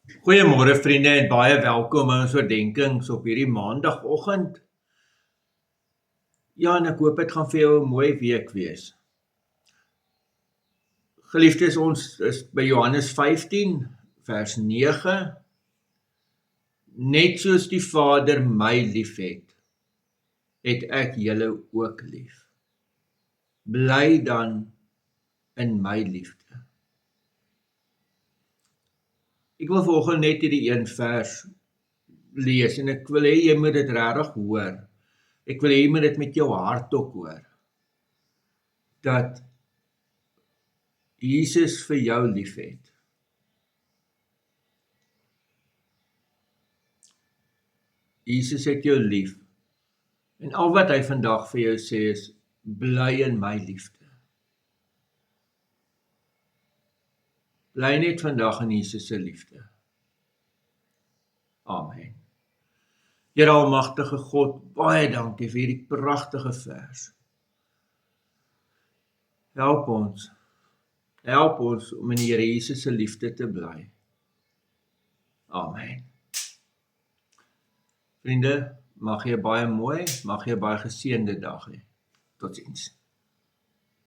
Goeiemôre vriende en baie welkom aan ons oordenkings op hierdie maandagoggend. Ja, en ek hoop dit gaan vir jou 'n mooi week wees. Geliefdes, ons is by Johannes 15 vers 9. Net soos die Vader my liefhet, het ek julle ook lief. Bly dan in my liefde. Ek wil vanoggend net hierdie een vers lees en ek wil hê jy moet dit regtig hoor. Ek wil hê jy moet dit met jou hart ook hoor. Dat Jesus vir jou liefhet. Jesus het jou lief. En al wat hy vandag vir jou sê is, bly in my liefde. Bly net vandag in Jesus se liefde. Amen. Here almagtige God, baie dankie vir hierdie pragtige vers. Help ons om in die Here Jesus se liefde te bly. Amen. Vriende, mag jy baie mooi, mag jy baie geseënde dag hê. Totsiens.